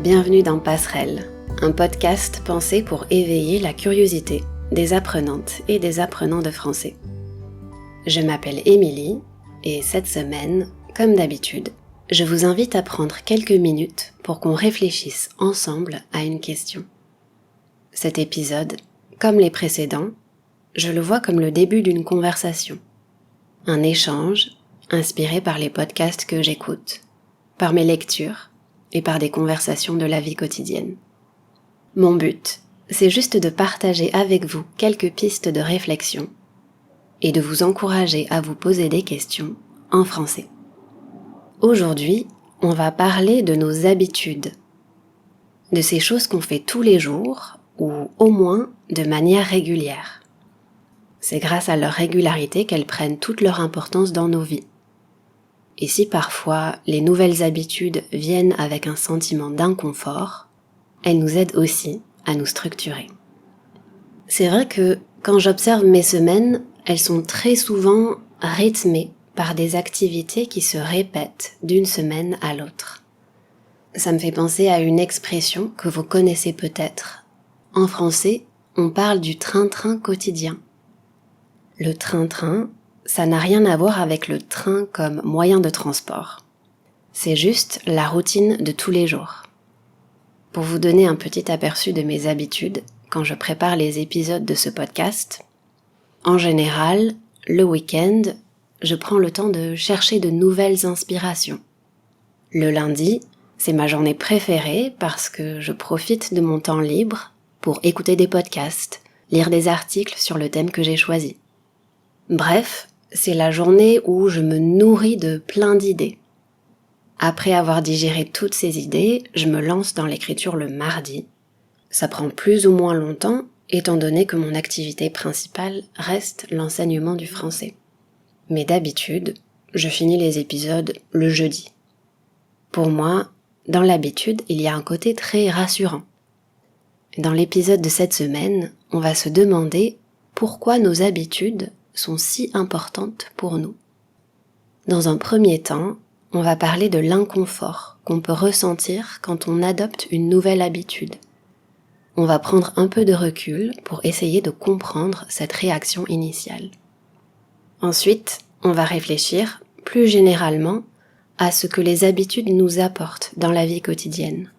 Bienvenue dans Passerelle, un podcast pensé pour éveiller la curiosité des apprenantes et des apprenants de français. Je m'appelle Émilie et cette semaine, comme d'habitude, je vous invite à prendre quelques minutes pour qu'on réfléchisse ensemble à une question. Cet épisode, comme les précédents, je le vois comme le début d'une conversation, un échange inspiré par les podcasts que j'écoute, par mes lectures et par des conversations de la vie quotidienne. Mon but, c'est juste de partager avec vous quelques pistes de réflexion et de vous encourager à vous poser des questions en français. Aujourd'hui, on va parler de nos habitudes, de ces choses qu'on fait tous les jours ou au moins de manière régulière. C'est grâce à leur régularité qu'elles prennent toute leur importance dans nos vies. Et si parfois les nouvelles habitudes viennent avec un sentiment d'inconfort, elles nous aident aussi à nous structurer. C'est vrai que quand j'observe mes semaines, elles sont très souvent rythmées par des activités qui se répètent d'une semaine à l'autre. Ça me fait penser à une expression que vous connaissez peut-être. En français, on parle du train-train quotidien. Le train-train, ça n'a rien à voir avec le train comme moyen de transport. C'est juste la routine de tous les jours. Pour vous donner un petit aperçu de mes habitudes, quand je prépare les épisodes de ce podcast, en général, le week-end, je prends le temps de chercher de nouvelles inspirations. Le lundi, c'est ma journée préférée parce que je profite de mon temps libre pour écouter des podcasts, lire des articles sur le thème que j'ai choisi. Bref, c'est la journée où je me nourris de plein d'idées. Après avoir digéré toutes ces idées, je me lance dans l'écriture le mardi. Ça prend plus ou moins longtemps, étant donné que mon activité principale reste l'enseignement du français. Mais d'habitude, je finis les épisodes le jeudi. Pour moi, dans l'habitude, il y a un côté très rassurant. Dans l'épisode de cette semaine, on va se demander pourquoi nos habitudes sont si importantes pour nous. Dans un premier temps, on va parler de l'inconfort qu'on peut ressentir quand on adopte une nouvelle habitude. On va prendre un peu de recul pour essayer de comprendre cette réaction initiale. Ensuite, on va réfléchir plus généralement à ce que les habitudes nous apportent dans la vie quotidienne.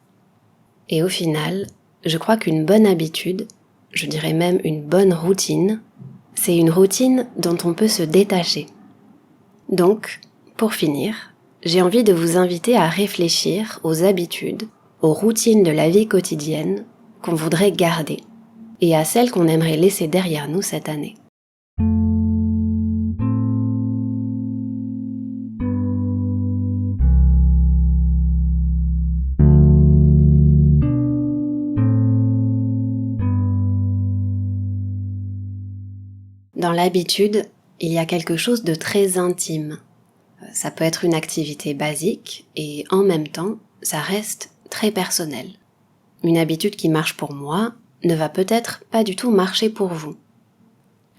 Et au final, je crois qu'une bonne habitude, je dirais même une bonne routine, c'est une routine dont on peut se détacher. Donc, pour finir, j'ai envie de vous inviter à réfléchir aux habitudes, aux routines de la vie quotidienne qu'on voudrait garder et à celles qu'on aimerait laisser derrière nous cette année. Dans l'habitude, il y a quelque chose de très intime. Ça peut être une activité basique et en même temps, ça reste très personnel. Une habitude qui marche pour moi ne va peut-être pas du tout marcher pour vous.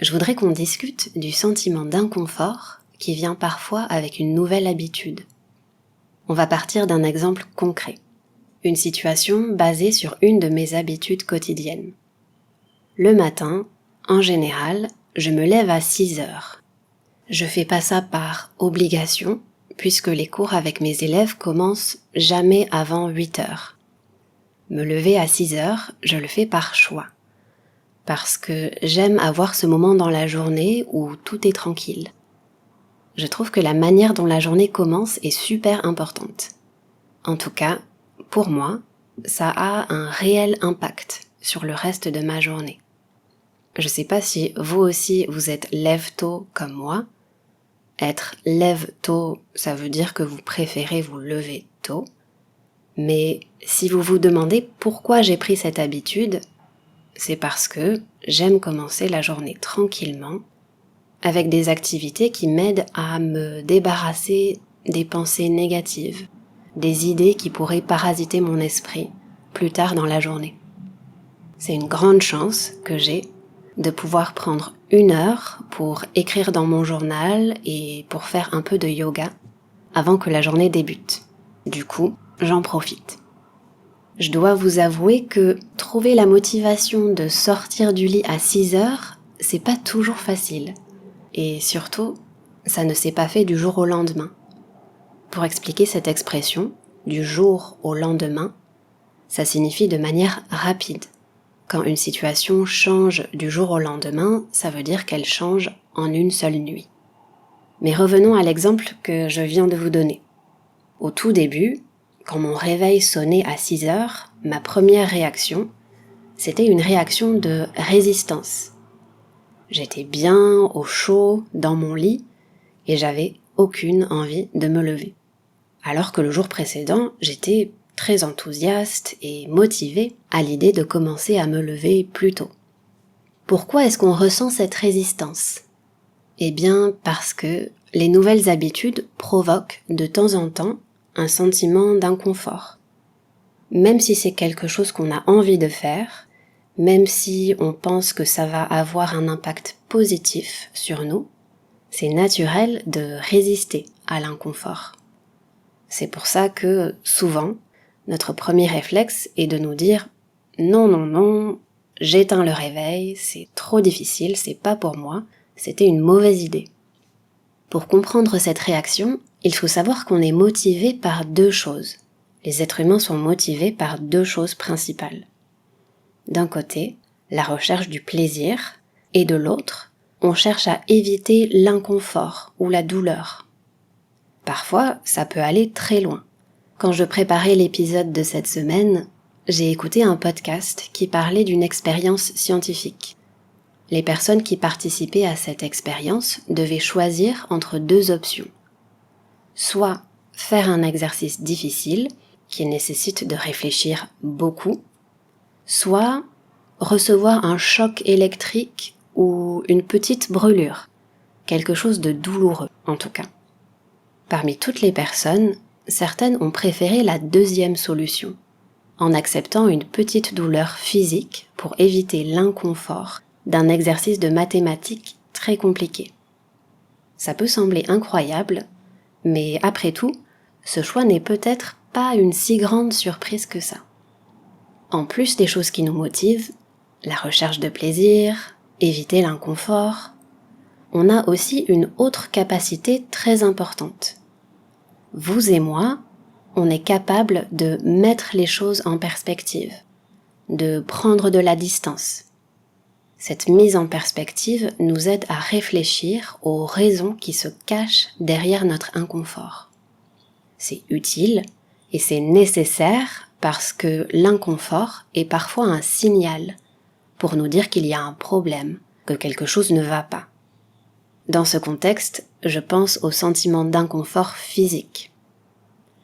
Je voudrais qu'on discute du sentiment d'inconfort qui vient parfois avec une nouvelle habitude. On va partir d'un exemple concret. Une situation basée sur une de mes habitudes quotidiennes. Le matin, en général, je me lève à 6 heures. Je fais pas ça par obligation, puisque les cours avec mes élèves commencent jamais avant 8 heures. Me lever à 6 heures, je le fais par choix. Parce que j'aime avoir ce moment dans la journée où tout est tranquille. Je trouve que la manière dont la journée commence est super importante. En tout cas, pour moi, ça a un réel impact sur le reste de ma journée. Je sais pas si vous aussi vous êtes lève-tôt comme moi. Être lève-tôt, ça veut dire que vous préférez vous lever tôt. Mais si vous vous demandez pourquoi j'ai pris cette habitude, c'est parce que j'aime commencer la journée tranquillement, avec des activités qui m'aident à me débarrasser des pensées négatives, des idées qui pourraient parasiter mon esprit plus tard dans la journée. C'est une grande chance que j'ai de pouvoir prendre 1 heure pour écrire dans mon journal et pour faire un peu de yoga avant que la journée débute. Du coup, j'en profite. Je dois vous avouer que trouver la motivation de sortir du lit à 6 heures, c'est pas toujours facile. Et surtout, ça ne s'est pas fait du jour au lendemain. Pour expliquer cette expression, du jour au lendemain, ça signifie de manière rapide. Quand une situation change du jour au lendemain, ça veut dire qu'elle change en une seule nuit. Mais revenons à l'exemple que je viens de vous donner. Au tout début, quand mon réveil sonnait à 6 heures, ma première réaction, c'était une réaction de résistance. J'étais bien au chaud dans mon lit et j'avais aucune envie de me lever. Alors que le jour précédent, j'étais très enthousiaste et motivée à l'idée de commencer à me lever plus tôt. Pourquoi est-ce qu'on ressent cette résistance ? Eh bien, parce que les nouvelles habitudes provoquent de temps en temps un sentiment d'inconfort. Même si c'est quelque chose qu'on a envie de faire, même si on pense que ça va avoir un impact positif sur nous, c'est naturel de résister à l'inconfort. C'est pour ça que, souvent, notre premier réflexe est de nous dire « Non, j'éteins le réveil, c'est trop difficile, c'est pas pour moi, c'était une mauvaise idée. » Pour comprendre cette réaction, il faut savoir qu'on est motivé par deux choses. Les êtres humains sont motivés par deux choses principales. D'un côté, la recherche du plaisir, et de l'autre, on cherche à éviter l'inconfort ou la douleur. Parfois, ça peut aller très loin. Quand je préparais l'épisode de cette semaine, j'ai écouté un podcast qui parlait d'une expérience scientifique. Les personnes qui participaient à cette expérience devaient choisir entre deux options. Soit faire un exercice difficile, qui nécessite de réfléchir beaucoup, soit recevoir un choc électrique ou une petite brûlure, quelque chose de douloureux en tout cas. Parmi toutes les personnes, certaines ont préféré la deuxième solution, en acceptant une petite douleur physique pour éviter l'inconfort d'un exercice de mathématiques très compliqué. Ça peut sembler incroyable, mais après tout, ce choix n'est peut-être pas une si grande surprise que ça. En plus des choses qui nous motivent, la recherche de plaisir, éviter l'inconfort, on a aussi une autre capacité très importante. Vous et moi, on est capable de mettre les choses en perspective, de prendre de la distance. Cette mise en perspective nous aide à réfléchir aux raisons qui se cachent derrière notre inconfort. C'est utile et c'est nécessaire parce que l'inconfort est parfois un signal pour nous dire qu'il y a un problème, que quelque chose ne va pas. Dans ce contexte, je pense au sentiment d'inconfort physique.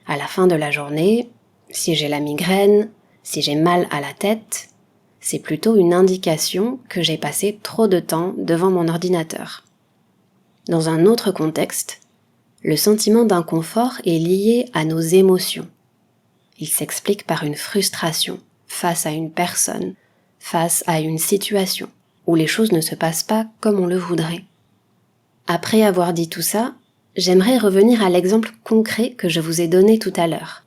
À la fin de la journée, si j'ai la migraine, si j'ai mal à la tête, c'est plutôt une indication que j'ai passé trop de temps devant mon ordinateur. Dans un autre contexte, le sentiment d'inconfort est lié à nos émotions. Il s'explique par une frustration face à une personne, face à une situation où les choses ne se passent pas comme on le voudrait. Après avoir dit tout ça, j'aimerais revenir à l'exemple concret que je vous ai donné tout à l'heure.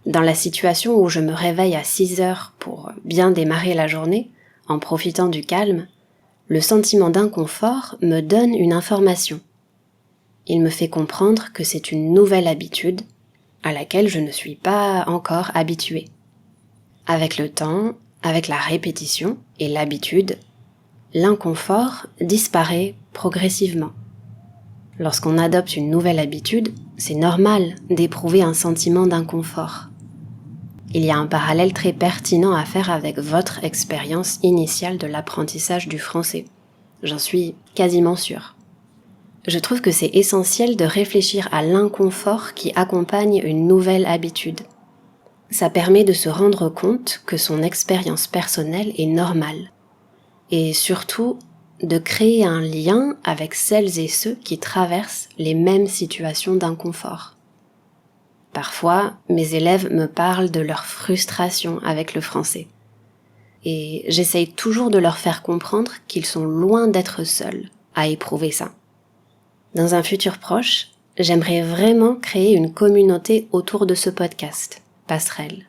Dans la situation où je me réveille à 6 heures pour bien démarrer la journée, en profitant du calme, le sentiment d'inconfort me donne une information. Il me fait comprendre que c'est une nouvelle habitude à laquelle je ne suis pas encore habituée. Avec le temps, avec la répétition et l'habitude, l'inconfort disparaît progressivement. Lorsqu'on adopte une nouvelle habitude, c'est normal d'éprouver un sentiment d'inconfort. Il y a un parallèle très pertinent à faire avec votre expérience initiale de l'apprentissage du français. J'en suis quasiment sûre. Je trouve que c'est essentiel de réfléchir à l'inconfort qui accompagne une nouvelle habitude. Ça permet de se rendre compte que son expérience personnelle est normale. Et surtout, de créer un lien avec celles et ceux qui traversent les mêmes situations d'inconfort. Parfois, mes élèves me parlent de leur frustration avec le français. Et j'essaye toujours de leur faire comprendre qu'ils sont loin d'être seuls à éprouver ça. Dans un futur proche, j'aimerais vraiment créer une communauté autour de ce podcast, Passerelle.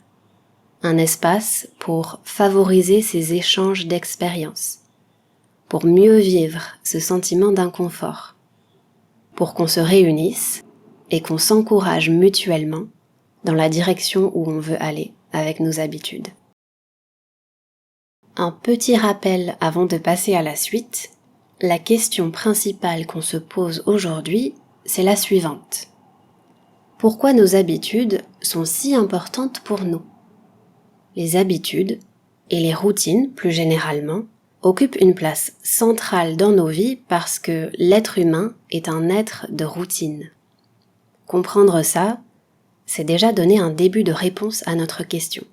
un espace pour favoriser ces échanges d'expériences, pour mieux vivre ce sentiment d'inconfort, pour qu'on se réunisse et qu'on s'encourage mutuellement dans la direction où on veut aller avec nos habitudes. Un petit rappel avant de passer à la suite, la question principale qu'on se pose aujourd'hui, c'est la suivante. Pourquoi nos habitudes sont si importantes pour nous ? Les habitudes, et les routines plus généralement, occupent une place centrale dans nos vies parce que l'être humain est un être de routine. Comprendre ça, c'est déjà donner un début de réponse à notre question.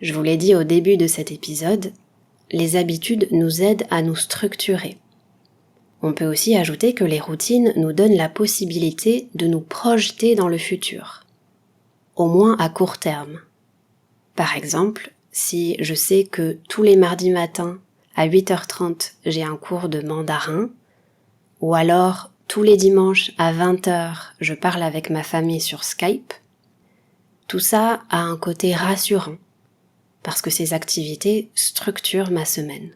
Je vous l'ai dit au début de cet épisode, les habitudes nous aident à nous structurer. On peut aussi ajouter que les routines nous donnent la possibilité de nous projeter dans le futur, au moins à court terme. Par exemple, si je sais que tous les mardis matins à 8h30 j'ai un cours de mandarin, ou alors tous les dimanches à 20h je parle avec ma famille sur Skype, tout ça a un côté rassurant, parce que ces activités structurent ma semaine.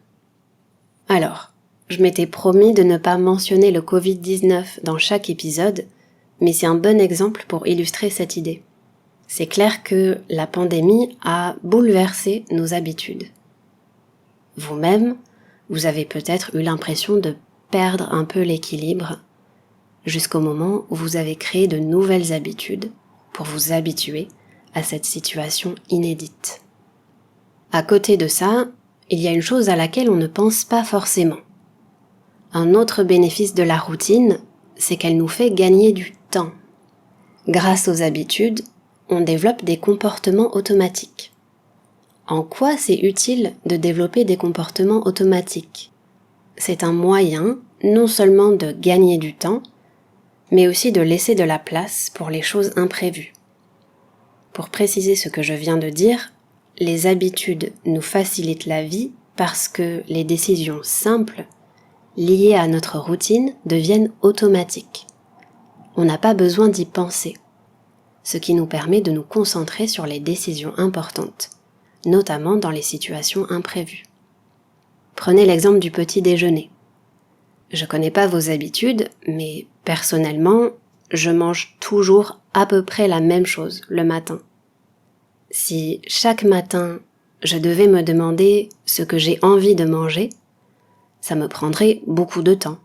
Alors, je m'étais promis de ne pas mentionner le Covid-19 dans chaque épisode, mais c'est un bon exemple pour illustrer cette idée. C'est clair que la pandémie a bouleversé nos habitudes. Vous-même, vous avez peut-être eu l'impression de perdre un peu l'équilibre jusqu'au moment où vous avez créé de nouvelles habitudes pour vous habituer à cette situation inédite. À côté de ça, il y a une chose à laquelle on ne pense pas forcément. Un autre bénéfice de la routine, c'est qu'elle nous fait gagner du temps. Grâce aux habitudes, on développe des comportements automatiques. En quoi c'est utile de développer des comportements automatiques ? C'est un moyen non seulement de gagner du temps, mais aussi de laisser de la place pour les choses imprévues. Pour préciser ce que je viens de dire, les habitudes nous facilitent la vie parce que les décisions simples liées à notre routine deviennent automatiques. On n'a pas besoin d'y penser, ce qui nous permet de nous concentrer sur les décisions importantes, notamment dans les situations imprévues. Prenez l'exemple du petit déjeuner. Je connais pas vos habitudes, mais personnellement, je mange toujours à peu près la même chose le matin. Si chaque matin, je devais me demander ce que j'ai envie de manger, ça me prendrait beaucoup de temps.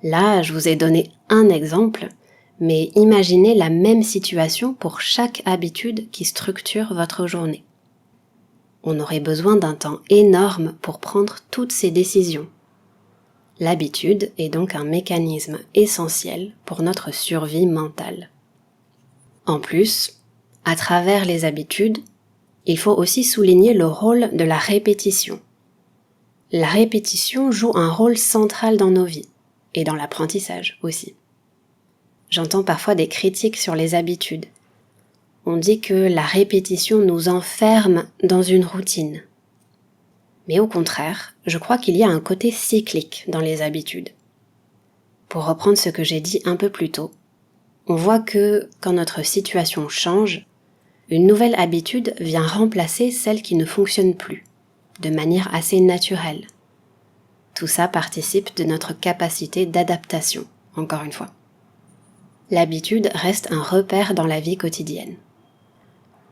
Là, je vous ai donné un exemple, mais imaginez la même situation pour chaque habitude qui structure votre journée. On aurait besoin d'un temps énorme pour prendre toutes ces décisions. L'habitude est donc un mécanisme essentiel pour notre survie mentale. En plus, à travers les habitudes, il faut aussi souligner le rôle de la répétition. La répétition joue un rôle central dans nos vies, et dans l'apprentissage aussi. J'entends parfois des critiques sur les habitudes. On dit que la répétition nous enferme dans une routine. Mais au contraire, je crois qu'il y a un côté cyclique dans les habitudes. Pour reprendre ce que j'ai dit un peu plus tôt, on voit que quand notre situation change, une nouvelle habitude vient remplacer celle qui ne fonctionne plus, de manière assez naturelle. Tout ça participe de notre capacité d'adaptation, encore une fois. L'habitude reste un repère dans la vie quotidienne.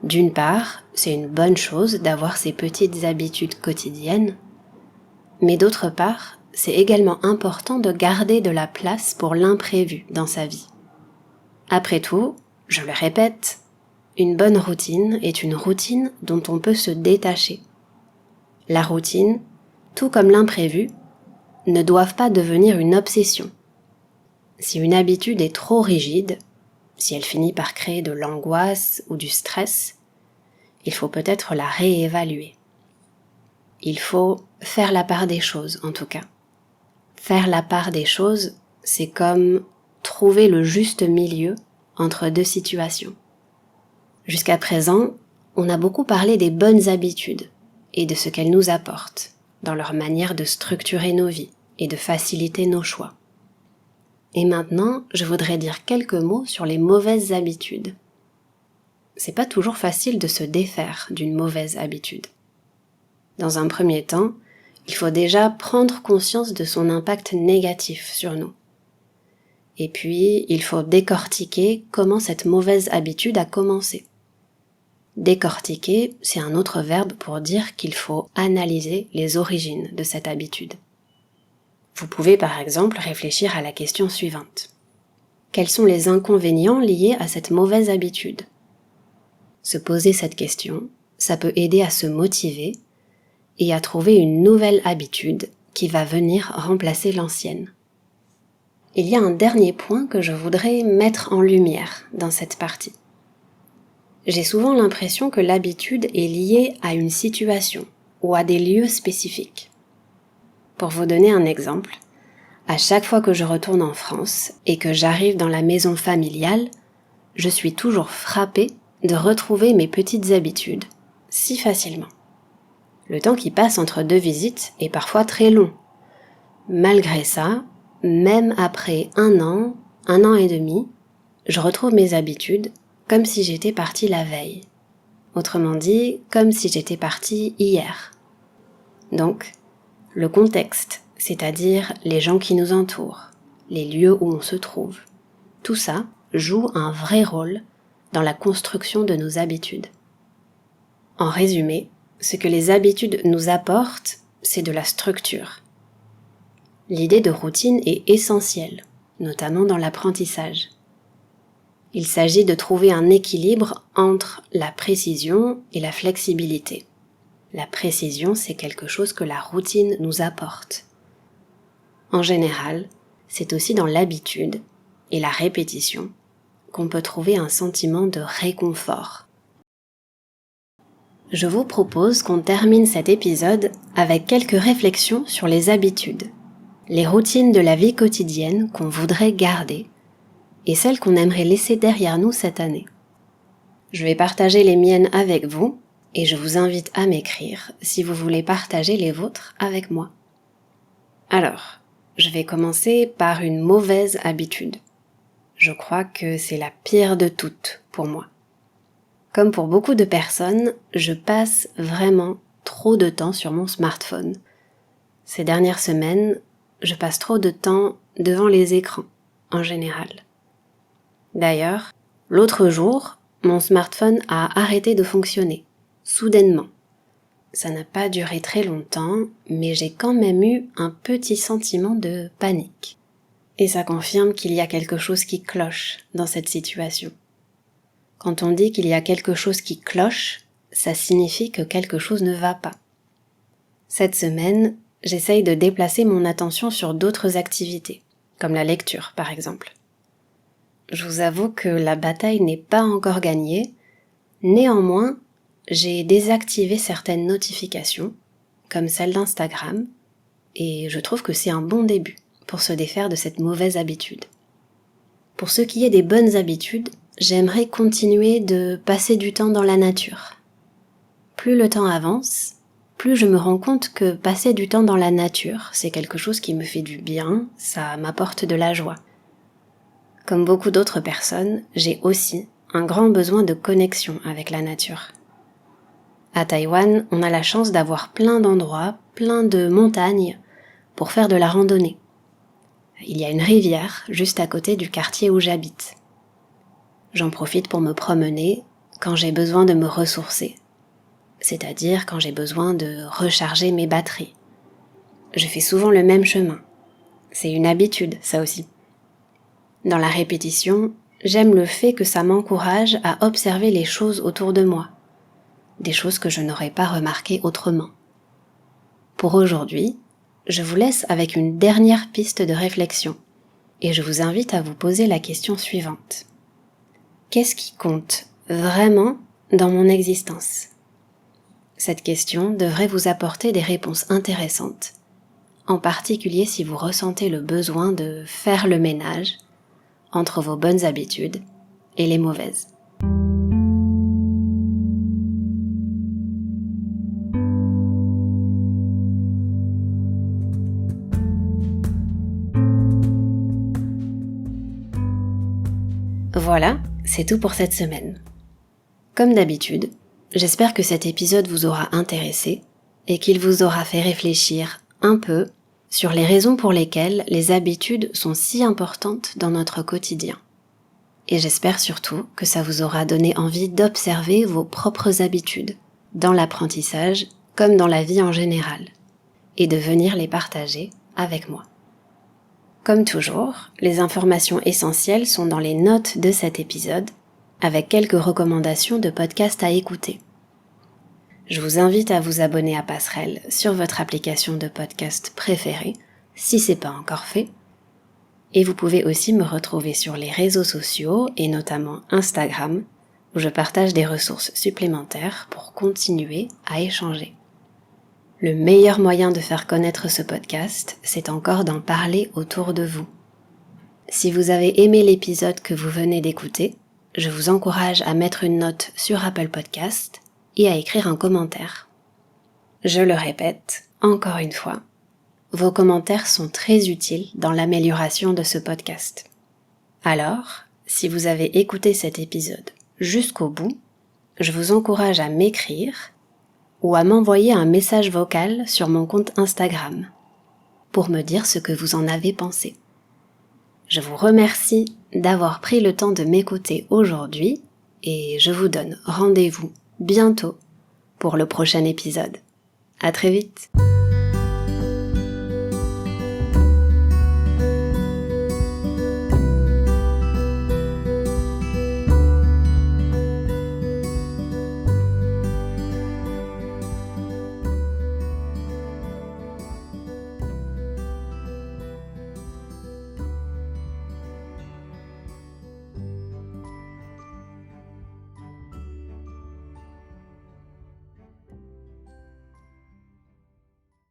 D'une part, c'est une bonne chose d'avoir ces petites habitudes quotidiennes, mais d'autre part, c'est également important de garder de la place pour l'imprévu dans sa vie. Après tout, je le répète, une bonne routine est une routine dont on peut se détacher. La routine, tout comme l'imprévu, ne doivent pas devenir une obsession. Si une habitude est trop rigide, si elle finit par créer de l'angoisse ou du stress, il faut peut-être la réévaluer. Il faut faire la part des choses, en tout cas. Faire la part des choses, c'est comme trouver le juste milieu entre deux situations. Jusqu'à présent, on a beaucoup parlé des bonnes habitudes et de ce qu'elles nous apportent dans leur manière de structurer nos vies et de faciliter nos choix. Et maintenant, je voudrais dire quelques mots sur les mauvaises habitudes. c'est pas toujours facile de se défaire d'une mauvaise habitude. Dans un premier temps, il faut déjà prendre conscience de son impact négatif sur nous. Et puis, il faut décortiquer comment cette mauvaise habitude a commencé. Décortiquer, c'est un autre verbe pour dire qu'il faut analyser les origines de cette habitude. Vous pouvez par exemple réfléchir à la question suivante. Quels sont les inconvénients liés à cette mauvaise habitude ? Se poser cette question, ça peut aider à se motiver et à trouver une nouvelle habitude qui va venir remplacer l'ancienne. Il y a un dernier point que je voudrais mettre en lumière dans cette partie. J'ai souvent l'impression que l'habitude est liée à une situation ou à des lieux spécifiques. Pour vous donner un exemple, à chaque fois que je retourne en France et que j'arrive dans la maison familiale, je suis toujours frappée de retrouver mes petites habitudes si facilement. Le temps qui passe entre 2 visites est parfois très long. Malgré ça, même après 1 an et demi, je retrouve mes habitudes comme si j'étais partie la veille. Autrement dit, comme si j'étais partie hier. Donc, le contexte, c'est-à-dire les gens qui nous entourent, les lieux où on se trouve, tout ça joue un vrai rôle dans la construction de nos habitudes. En résumé, ce que les habitudes nous apportent, c'est de la structure. L'idée de routine est essentielle, notamment dans l'apprentissage. Il s'agit de trouver un équilibre entre la précision et la flexibilité. La précision, c'est quelque chose que la routine nous apporte. En général, c'est aussi dans l'habitude et la répétition qu'on peut trouver un sentiment de réconfort. Je vous propose qu'on termine cet épisode avec quelques réflexions sur les habitudes, les routines de la vie quotidienne qu'on voudrait garder et celles qu'on aimerait laisser derrière nous cette année. Je vais partager les miennes avec vous et je vous invite à m'écrire si vous voulez partager les vôtres avec moi. Alors, je vais commencer par une mauvaise habitude. Je crois que c'est la pire de toutes pour moi. Comme pour beaucoup de personnes, je passe vraiment trop de temps sur mon smartphone. Ces dernières semaines, je passe trop de temps devant les écrans, en général. D'ailleurs, l'autre jour, mon smartphone a arrêté de fonctionner, soudainement. Ça n'a pas duré très longtemps, mais j'ai quand même eu un petit sentiment de panique. Et ça confirme qu'il y a quelque chose qui cloche dans cette situation. Quand on dit qu'il y a quelque chose qui cloche, ça signifie que quelque chose ne va pas. Cette semaine, j'essaye de déplacer mon attention sur d'autres activités, comme la lecture par exemple. Je vous avoue que la bataille n'est pas encore gagnée, néanmoins, j'ai désactivé certaines notifications, comme celle d'Instagram, et je trouve que c'est un bon début pour se défaire de cette mauvaise habitude. Pour ce qui est des bonnes habitudes, j'aimerais continuer de passer du temps dans la nature. Plus le temps avance, plus je me rends compte que passer du temps dans la nature, c'est quelque chose qui me fait du bien, ça m'apporte de la joie. Comme beaucoup d'autres personnes, j'ai aussi un grand besoin de connexion avec la nature. À Taïwan, on a la chance d'avoir plein d'endroits, plein de montagnes pour faire de la randonnée. Il y a une rivière juste à côté du quartier où j'habite. J'en profite pour me promener quand j'ai besoin de me ressourcer, c'est-à-dire quand j'ai besoin de recharger mes batteries. Je fais souvent le même chemin. C'est une habitude, ça aussi. Dans la répétition, j'aime le fait que ça m'encourage à observer les choses autour de moi, des choses que je n'aurais pas remarquées autrement. Pour aujourd'hui, je vous laisse avec une dernière piste de réflexion et je vous invite à vous poser la question suivante. Qu'est-ce qui compte vraiment dans mon existence ? Cette question devrait vous apporter des réponses intéressantes, en particulier si vous ressentez le besoin de faire le ménage entre vos bonnes habitudes et les mauvaises. Voilà, c'est tout pour cette semaine. Comme d'habitude, j'espère que cet épisode vous aura intéressé et qu'il vous aura fait réfléchir un peu sur les raisons pour lesquelles les habitudes sont si importantes dans notre quotidien. Et j'espère surtout que ça vous aura donné envie d'observer vos propres habitudes, dans l'apprentissage comme dans la vie en général, et de venir les partager avec moi. Comme toujours, les informations essentielles sont dans les notes de cet épisode, avec quelques recommandations de podcasts à écouter. Je vous invite à vous abonner à Passerelle sur votre application de podcast préférée, si c'est pas encore fait. Et vous pouvez aussi me retrouver sur les réseaux sociaux, et notamment Instagram, où je partage des ressources supplémentaires pour continuer à échanger. Le meilleur moyen de faire connaître ce podcast, c'est encore d'en parler autour de vous. Si vous avez aimé l'épisode que vous venez d'écouter, je vous encourage à mettre une note sur Apple Podcast et à écrire un commentaire. Je le répète, encore une fois, vos commentaires sont très utiles dans l'amélioration de ce podcast. Alors, si vous avez écouté cet épisode jusqu'au bout, je vous encourage à m'écrire ou à m'envoyer un message vocal sur mon compte Instagram pour me dire ce que vous en avez pensé. Je vous remercie d'avoir pris le temps de m'écouter aujourd'hui et je vous donne rendez-vous bientôt pour le prochain épisode. À très vite!